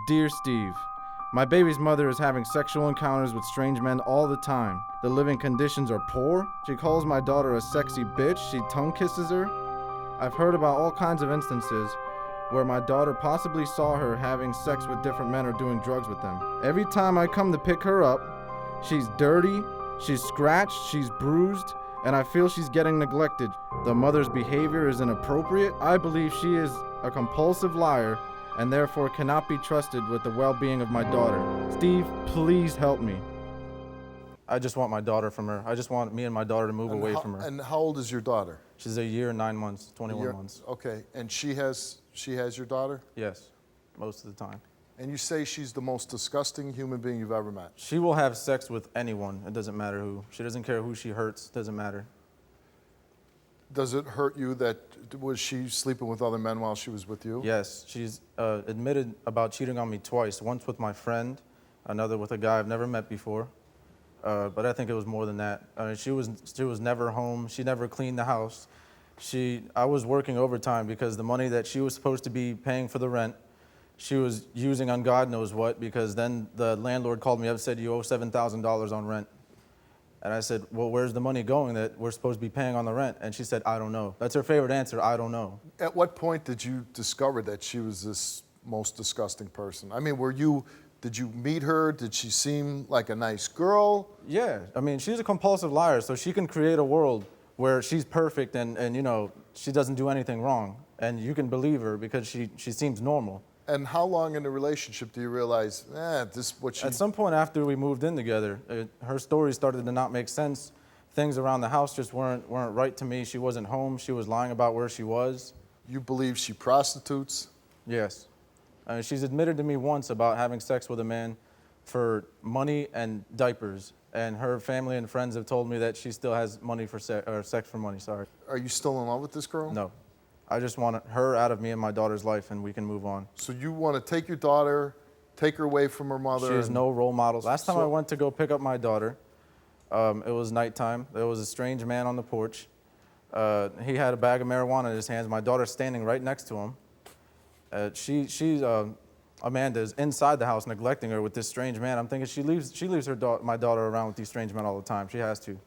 Dear Steve, my baby's mother is having sexual encounters with strange men all the time. The living conditions are poor. She calls my daughter a sexy bitch. She tongue kisses her. I've heard about all kinds of instances where my daughter possibly saw her having sex with different men or doing drugs with them. Every time I come to pick her up, she's dirty, she's scratched, she's bruised, and I feel she's getting neglected. The mother's behavior is inappropriate. I believe she is a compulsive liar and therefore cannot be trusted with the well-being of my daughter. Steve, please help me. I just want my daughter from her. I just want me and my daughter to move away from her. And how old is your daughter? She's a year, 9 months, 21 months. Okay, and she has your daughter? Yes, most of the time. And you say she's the most disgusting human being you've ever met? She will have sex with anyone. It doesn't matter who. She doesn't care who she hurts. Doesn't matter. Does it hurt you that, was she sleeping with other men while she was with you? Yes, she's admitted about cheating on me twice. Once with my friend, another with a guy I've never met before. But I think it was more than that. I mean, she was never home. She never cleaned the house. I was working overtime because the money that she was supposed to be paying for the rent, she was using on God knows what, because then the landlord called me up and said, you owe $7,000 on rent. And I said, well, where's the money going that we're supposed to be paying on the rent? And she said, I don't know. That's her favorite answer, I don't know. At what point did you discover that she was this most disgusting person? I mean, did you meet her? Did she seem like a nice girl? Yeah, I mean, she's a compulsive liar, so she can create a world where she's perfect and you know, she doesn't do anything wrong. And you can believe her because she seems normal. And how long in the relationship do you realize, this is what she... At some point after we moved in together, her story started to not make sense. Things around the house just weren't right to me. She wasn't home. She was lying about where she was. You believe she prostitutes? Yes. I mean, she's admitted to me once about having sex with a man for money and diapers. And her family and friends have told me that she still has money for sex for money, sorry. Are you still in love with this girl? No. I just want her out of me and my daughter's life, and we can move on. So you want to take your daughter, take her away from her mother? She has no role models. Last time I went to go pick up my daughter, it was nighttime. There was a strange man on the porch. He had a bag of marijuana in his hands. My daughter's standing right next to him. Amanda is inside the house neglecting her with this strange man. I'm thinking she leaves my daughter around with these strange men all the time. She has to.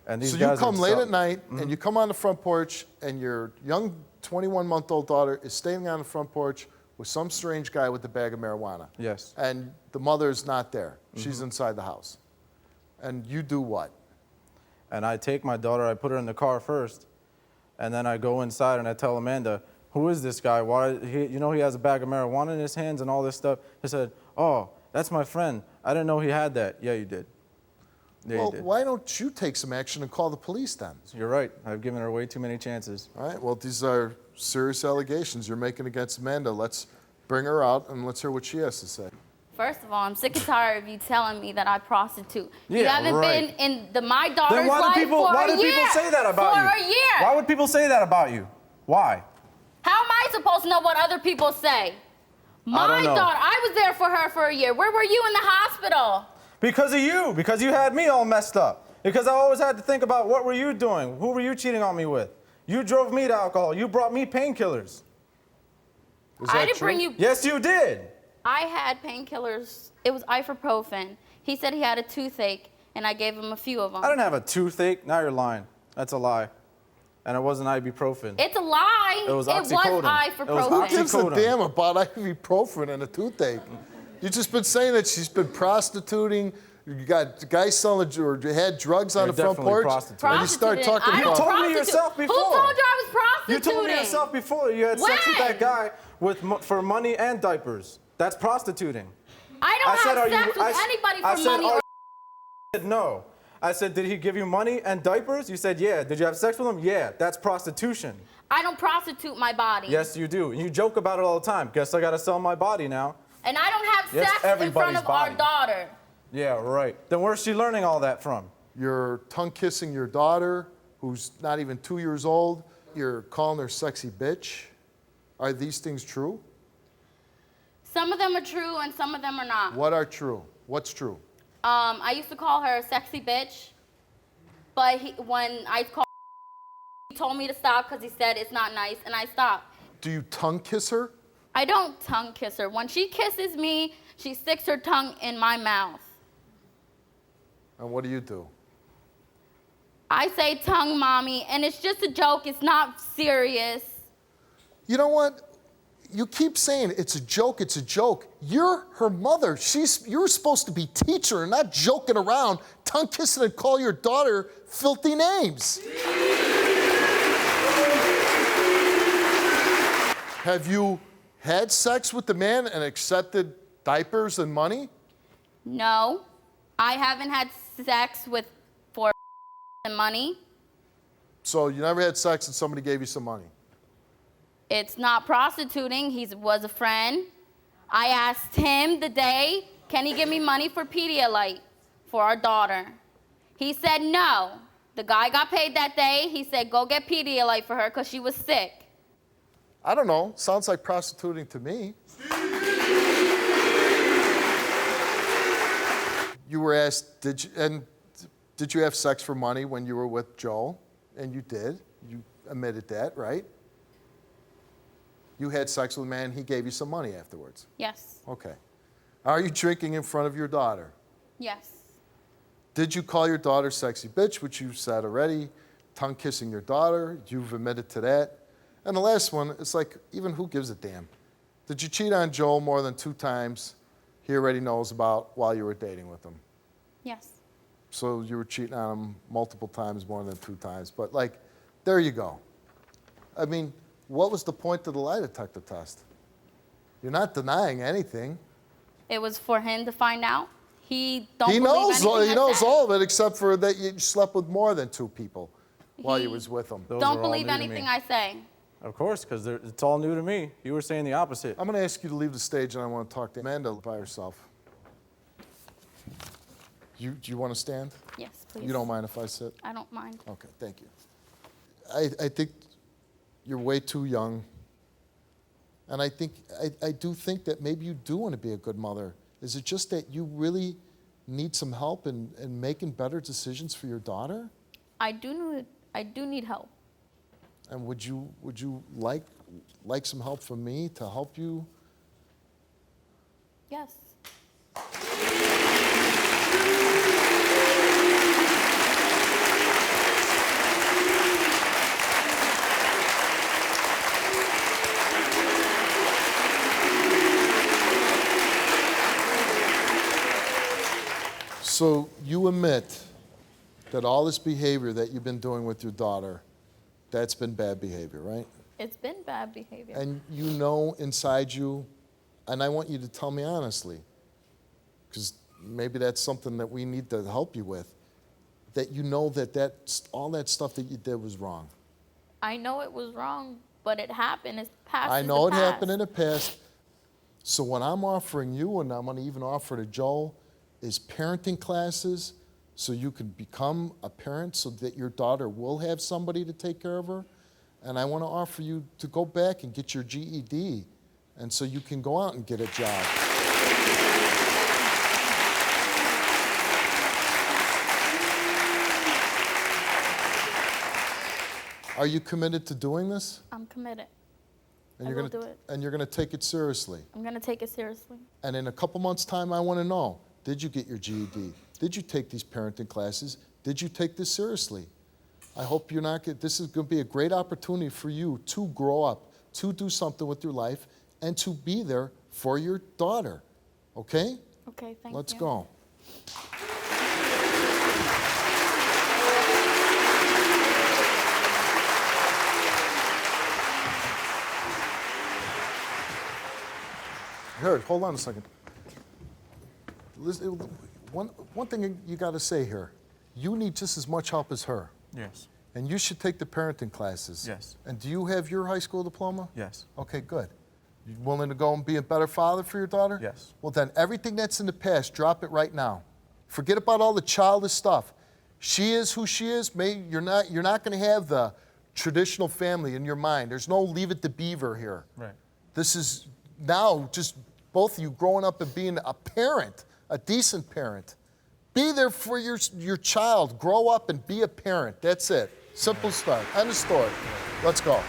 And these so guys you come late at night, and you come on the front porch, and your young 21-month-old daughter is standing on the front porch with some strange guy with a bag of marijuana. Yes. And the mother's not there. She's inside the house. And you do what? And I take my daughter, I put her in the car first, and then I go inside and I tell Amanda, who is this guy? You know he has a bag of marijuana in his hands and all this stuff. He said, oh, that's my friend. I didn't know he had that. Yeah, you did. Yeah, well, you did. Why don't you take some action and call the police then? You're right. I've given her way too many chances. All right, well, these are serious allegations you're making against Amanda. Let's bring her out and let's hear what she has to say. First of all, I'm sick and tired of you telling me that I prostitute. Yeah, you haven't right. been in my daughter's life why do people say that about you? For a year. Why would people say that about you? Why? How am I supposed to know what other people say? My daughter, I was there for her for a year. Where were you in the hospital? Because of you. Because you had me all messed up. Because I always had to think about what were you doing? Who were you cheating on me with? You drove me to alcohol. You brought me painkillers. I didn't bring you... Yes, you did. I had painkillers. It was ibuprofen. He said he had a toothache, and I gave him a few of them. I didn't have a toothache. Now you're lying. That's a lie. And it wasn't ibuprofen. It's a lie. It was oxycodone. Ibuprofen. Who gives a damn about ibuprofen and a toothache? You've just been saying that she's been prostituting. You got guys selling or had drugs on the front porch. And you start talking about... You told me yourself before. Who told you I was prostituting? You told me yourself before. You had sex with that guy for money and diapers. That's prostituting. I don't have sex with anybody for money or... I said no. I said, did he give you money and diapers? You said, yeah. Did you have sex with him? Yeah. That's prostitution. I don't prostitute my body. Yes, you do. You joke about it all the time. Guess I got to sell my body now. And I don't have sex in front of our daughter. Yeah, right. Then where's she learning all that from? You're tongue-kissing your daughter, who's not even 2 years old. You're calling her sexy bitch. Are these things true? Some of them are true and some of them are not. What are true? What's true? I used to call her a sexy bitch, but when I called her, he told me to stop because he said it's not nice, and I stopped. Do you tongue kiss her? I don't tongue kiss her. When she kisses me, she sticks her tongue in my mouth. And what do you do? I say tongue mommy, and it's just a joke. It's not serious. You know what? You keep saying it's a joke, it's a joke. You're her mother. You're supposed to be teacher and not joking around, tongue kissing and call your daughter filthy names. Have you had sex with the man and accepted diapers and money? No, I haven't had sex for money. So you never had sex and somebody gave you some money? It's not prostituting. He was a friend. I asked him the day, can he give me money for Pedialyte for our daughter? He said no. The guy got paid that day. He said, go get Pedialyte for her because she was sick. I don't know. Sounds like prostituting to me. You were asked, did you have sex for money when you were with Joel? And you did. You admitted that, right? You had sex with a man, he gave you some money afterwards. Yes. Okay. Are you drinking in front of your daughter? Yes. Did you call your daughter sexy bitch, which you said already? Tongue kissing your daughter, you've admitted to that. And the last one, it's like, even who gives a damn? Did you cheat on Joel more than 2 times he already knows about while you were dating with him? Yes. So you were cheating on him multiple times, more than 2 times. But like, there you go. I mean, what was the point of the lie detector test? You're not denying anything. It was for him to find out. He knows all of it except for that you slept with more than 2 people while you was with him. Don't believe anything I say. Of course, because it's all new to me. You were saying the opposite. I'm going to ask you to leave the stage, and I want to talk to Amanda by herself. Do you want to stand? Yes, please. You don't mind if I sit? I don't mind. Okay, thank you. I think you're way too young. And I do think that maybe you do want to be a good mother. Is it just that you really need some help in making better decisions for your daughter? I do need help. And would you like some help from me to help you? Yes. So you admit that all this behavior that you've been doing with your daughter, that's been bad behavior, right? It's been bad behavior. And you know inside you, and I want you to tell me honestly, because maybe that's something that we need to help you with, that you know that all that stuff that you did was wrong. I know it was wrong, but it happened. It's past. I know it happened in the past. So what I'm offering you, and I'm going to even offer to Joel, is parenting classes so you can become a parent so that your daughter will have somebody to take care of her. And I want to offer you to go back and get your GED, and so you can go out and get a job. Are you committed to doing this? I'm committed. And I will do it. And you're going to take it seriously. I'm going to take it seriously. And in a couple months' time, I want to know, did you get your GED? Did you take these parenting classes? Did you take this seriously? I hope you're not. This is going to be a great opportunity for you to grow up, to do something with your life, and to be there for your daughter. Okay? Okay, thank you. Let's go. Here, hold on a second. Listen, one thing you got to say here, you need just as much help as her. Yes. And you should take the parenting classes. Yes. And do you have your high school diploma? Yes. Okay, good. You willing to go and be a better father for your daughter? Yes. Well, then everything that's in the past, drop it right now. Forget about all the childish stuff. She is who she is. You're not going to have the traditional family in your mind. There's no Leave It to Beaver here. Right. This is now just both of you growing up and being a parent, a decent parent. Be there for your child. Grow up and be a parent. That's it. Simple start. End of story. Let's go.